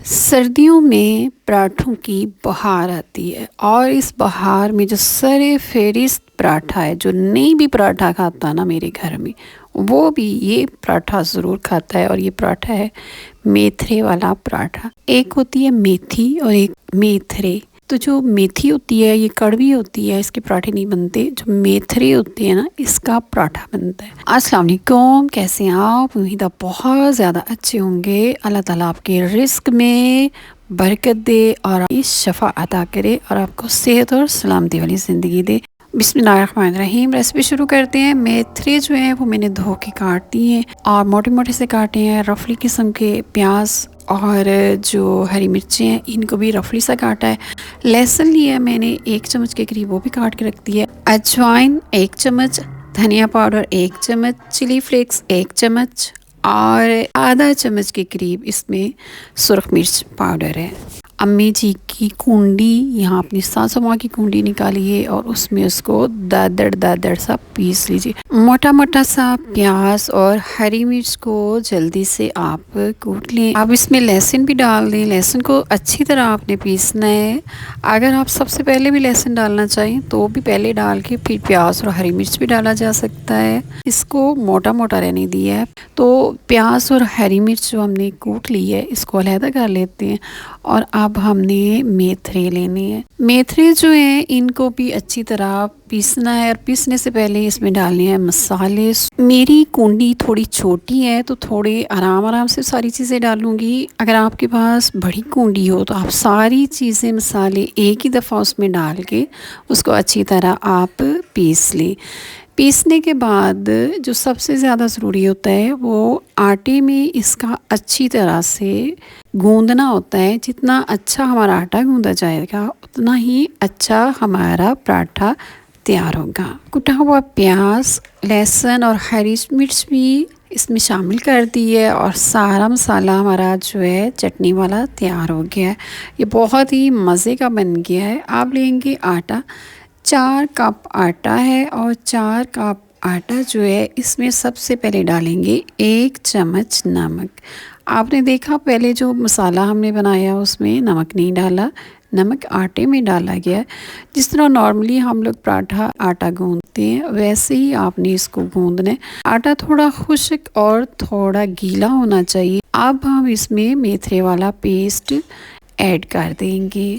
सर्दियों में पराठों की बहार आती है और इस बहार में जो सरे फेरिस्त पराठा है, जो नहीं भी पराठा खाता ना मेरे घर में, वो भी ये पराठा ज़रूर खाता है। और ये पराठा है मेथरे वाला पराठा। एक होती है मेथी और एक मेथरे। तो जो मेथी होती है ये कड़वी होती है, इसके पराठे नहीं बनते। जो मेथरे होते हैं ना, इसका पराठा बनता है। अस्सलाम वालेकुम, कैसे हैं आप? उम्मीद आप बहुत ज़्यादा अच्छे होंगे। अल्लाह ताला आपके रिस्क में बरकत दे और इस शफ़ा अता करे और आपको सेहत और सलामती वाली ज़िंदगी दे। बिस्मिल्लाहिर्रहमानिर्रहीम। रेसिपी शुरू करते हैं। मेथरे जो है वो मैंने धो के काट दिए हैं और मोटे मोटे से काटे हैं। रफली किस्म के प्याज और जो हरी मिर्चें हैं इनको भी रफली सा काटा है। लहसुन लिया है मैंने 1 चम्मच के करीब, वो भी काट के रख दिया है। अजवाइन 1 चम्मच, धनिया पाउडर 1 चम्मच, चिली फ्लेक्स 1 चम्मच और आधा चम्मच के करीब इसमें सुरख मिर्च पाउडर है। अम्मी जी की कुंडी, यहाँ अपनी सासू माँ की कुंडी निकालिए और उसमें उसको दादड़ सा पीस लीजिए। मोटा मोटा सा प्याज और हरी मिर्च को जल्दी से आप कूट लें। आप इसमें लहसुन भी डाल दें। लहसुन को अच्छी तरह आपने पीसना है। अगर आप सबसे पहले भी लहसुन डालना चाहें तो भी पहले डाल के फिर प्याज और हरी मिर्च भी डाला जा सकता है। इसको मोटा मोटा रहने दिया है। तो प्याज और हरी मिर्च जो हमने कूट ली है इसको अलहदा कर लेते हैं। और अब हमने मेथरे लेने हैं। मेथरे जो हैं इनको भी अच्छी तरह पीसना है और पीसने से पहले इसमें डालने हैं मसाले। मेरी कुंडी थोड़ी छोटी है तो थोड़े आराम से सारी चीज़ें डालूंगी। अगर आपके पास बड़ी कुंडी हो तो आप सारी चीज़ें मसाले एक ही दफ़ा उसमें डाल के उसको अच्छी तरह आप पीस लें। पीसने के बाद जो सबसे ज़्यादा ज़रूरी होता है वो आटे में इसका अच्छी तरह से गूंदना होता है। जितना अच्छा हमारा आटा गूंदा जाएगा उतना ही अच्छा हमारा पराठा तैयार होगा। कुटा हुआ प्याज, लहसुन और हरी मिर्च भी इसमें शामिल कर दी है और सारा मसाला हमारा जो है चटनी वाला तैयार हो गया है। ये बहुत ही मज़े का बन गया है। आप लेंगे आटा, 4 कप आटा है और 4 कप आटा जो है इसमें सबसे पहले डालेंगे 1 चम्मच नमक। आपने देखा पहले जो मसाला हमने बनाया उसमें नमक नहीं डाला, नमक आटे में डाला गया। जिस तरह नॉर्मली हम लोग पराठा आटा गूंदते हैं वैसे ही आपने इसको गूंदना है। आटा थोड़ा खुश्क और थोड़ा गीला होना चाहिए। अब हम इसमें मेथरे वाला पेस्ट ऐड कर देंगे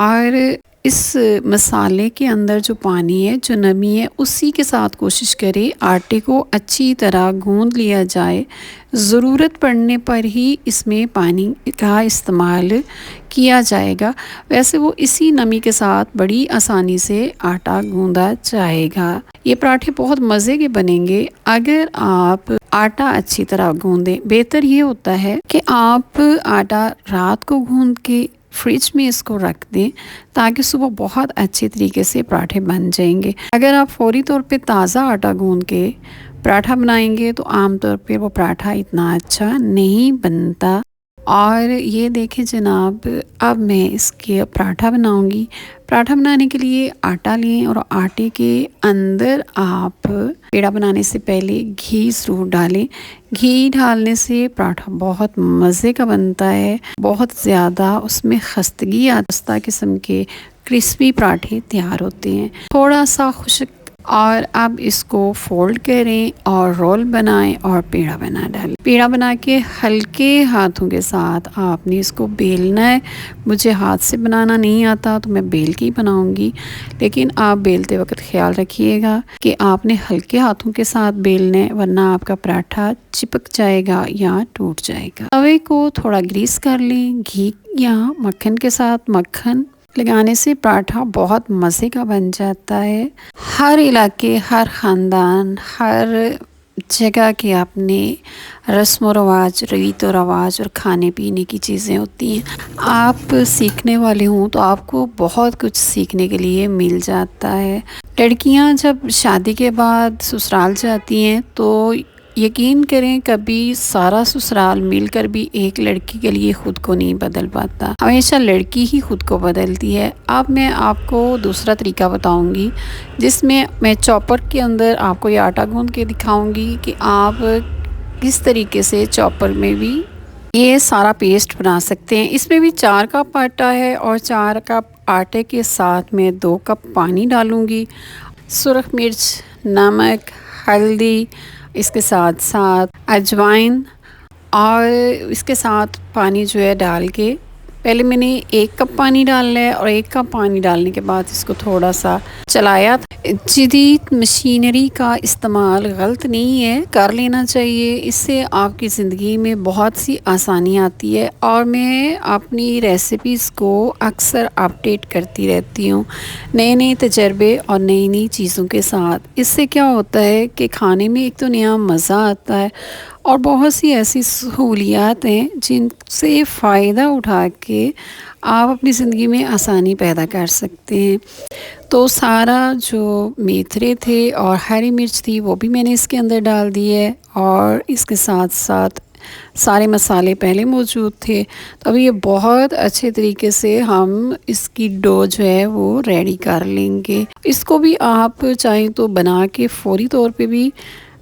और इस मसाले के अंदर जो पानी है, जो नमी है, उसी के साथ कोशिश करें आटे को अच्छी तरह गूंद लिया जाए। ज़रूरत पड़ने पर ही इसमें पानी का इस्तेमाल किया जाएगा। वैसे वो इसी नमी के साथ बड़ी आसानी से आटा गूंदा जाएगा। ये पराठे बहुत मज़े के बनेंगे अगर आप आटा अच्छी तरह गूंदें। बेहतर ये होता है कि आप आटा रात को गूंद के फ्रिज में इसको रख दें ताकि सुबह बहुत अच्छे तरीके से पराठे बन जाएंगे। अगर आप फौरी तौर पे ताज़ा आटा गूंद के पराठा बनाएंगे तो आम तौर पे वो पराठा इतना अच्छा नहीं बनता। और ये देखें जनाब, अब मैं इसके पराठा बनाऊंगी। पराठा बनाने के लिए आटा लें और आटे के अंदर आप पेड़ा बनाने से पहले घी ज़रूर डालें। घी डालने से पराठा बहुत मज़े का बनता है। बहुत ज़्यादा उसमें खस्तगी आस्ता किस्म के क्रिस्पी पराठे तैयार होते हैं। थोड़ा सा खुश्क। और अब इसको फोल्ड करें और रोल बनाएं और पेड़ा बना डालें। पेड़ा बना के हल्के हाथों के साथ आपने इसको बेलना है। मुझे हाथ से बनाना नहीं आता तो मैं बेल के ही बनाऊंगी, लेकिन आप बेलते वक्त ख्याल रखिएगा कि आपने हल्के हाथों के साथ बेलना है, वरना आपका पराठा चिपक जाएगा या टूट जाएगा। तवे को थोड़ा ग्रीस कर लें घी या मक्खन के साथ। मक्खन लगाने से पराठा बहुत मज़े का बन जाता है। हर इलाके, हर ख़ानदान, हर जगह के अपने रस्म व रवाज, रीत व रवाज और खाने पीने की चीज़ें होती हैं। आप सीखने वाले हों तो आपको बहुत कुछ सीखने के लिए मिल जाता है। लड़कियां जब शादी के बाद ससुराल जाती हैं तो यकीन करें कभी सारा ससुराल मिलकर भी एक लड़की के लिए ख़ुद को नहीं बदल पाता। हमेशा लड़की ही ख़ुद को बदलती है। अब मैं आपको दूसरा तरीका बताऊंगी जिसमें मैं चॉपर के अंदर आपको ये आटा गूंद के दिखाऊंगी कि आप किस तरीके से चॉपर में भी ये सारा पेस्ट बना सकते हैं। इसमें भी 4 कप आटा है और 4 कप आटे के साथ मैं 2 कप पानी डालूँगी। सुरख मिर्च, नमक, हल्दी, इसके साथ साथ अजवाइन और इसके साथ पानी जो है डाल के पहले मैंने 1 कप पानी डालना है और 1 कप पानी डालने के बाद इसको थोड़ा सा चलाया। जदीद मशीनरी का इस्तेमाल गलत नहीं है, कर लेना चाहिए। इससे आपकी ज़िंदगी में बहुत सी आसानी आती है और मैं अपनी रेसिपीज़ को अक्सर अपडेट करती रहती हूँ नए नए तजर्बे और नई नई चीज़ों के साथ। इससे क्या होता है कि खाने में एक तो नया मज़ा आता है और बहुत सी ऐसी सहूलियात हैं जिनसे फ़ायदा उठा के आप अपनी ज़िंदगी में आसानी पैदा कर सकते हैं। तो सारा जो मेथरे थे और हरी मिर्च थी वो भी मैंने इसके अंदर डाल दी है और इसके साथ साथ सारे मसाले पहले मौजूद थे। तो अभी ये बहुत अच्छे तरीके से हम इसकी डो जो है वो रेडी कर लेंगे। इसको भी आप चाहें तो बना के फ़ौरी तौर पे भी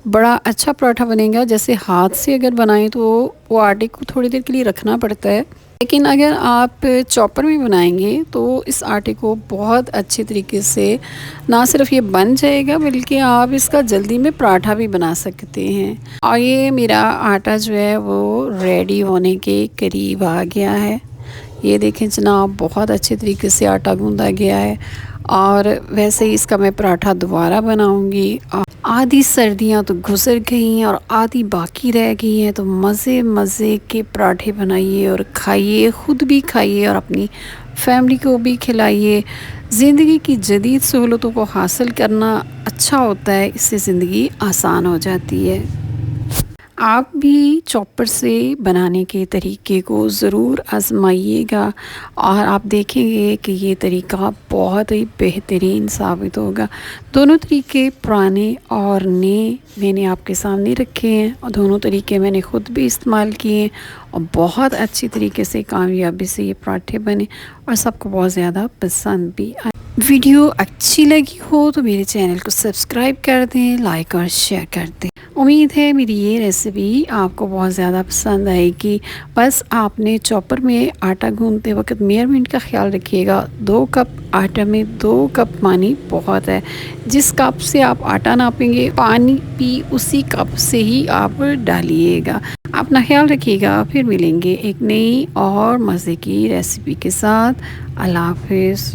बड़ा अच्छा पराठा बनेगा। जैसे हाथ से अगर बनाएं तो वो आटे को थोड़ी देर के लिए रखना पड़ता है, लेकिन अगर आप चॉपर में बनाएंगे तो इस आटे को बहुत अच्छे तरीके से ना सिर्फ ये बन जाएगा बल्कि आप इसका जल्दी में पराठा भी बना सकते हैं। और ये मेरा आटा जो है वो रेडी होने के करीब आ गया है। ये देखें जनाब, बहुत अच्छे तरीके से आटा गूंदा गया है और वैसे ही इसका मैं पराठा दोबारा बनाऊंगी। आधी सर्दियां तो गुजर गई और आधी बाकी रह गई हैं, तो मज़े मज़े के पराठे बनाइए और खाइए, ख़ुद भी खाइए और अपनी फैमिली को भी खिलाइए। ज़िंदगी की जदीद सहूलतों को हासिल करना अच्छा होता है, इससे ज़िंदगी आसान हो जाती है। आप भी चॉपर से बनाने के तरीके को ज़रूर आज़माइएगा और आप देखेंगे कि ये तरीका बहुत ही बेहतरीन साबित होगा। दोनों तरीके पुराने और नए मैंने आपके सामने रखे हैं और दोनों तरीके मैंने ख़ुद भी इस्तेमाल किए हैं और बहुत अच्छी तरीके से कामयाबी से ये पराठे बने और सबको बहुत ज़्यादा पसंद भी आए। वीडियो अच्छी लगी हो तो मेरे चैनल को सब्सक्राइब कर दें, लाइक और शेयर कर दें। उम्मीद है मेरी ये रेसिपी आपको बहुत ज़्यादा पसंद आएगी। बस आपने चॉपर में आटा गूंदते वक्त मेजरमेंट का ख्याल रखिएगा। 2 कप आटा में 2 कप पानी बहुत है। जिस कप से आप आटा नापेंगे पानी भी उसी कप से ही आप डालिएगा। अपना ख्याल रखिएगा। फिर मिलेंगे एक नई और मज़े की रेसिपी के साथ। अल्लाह हाफिज़।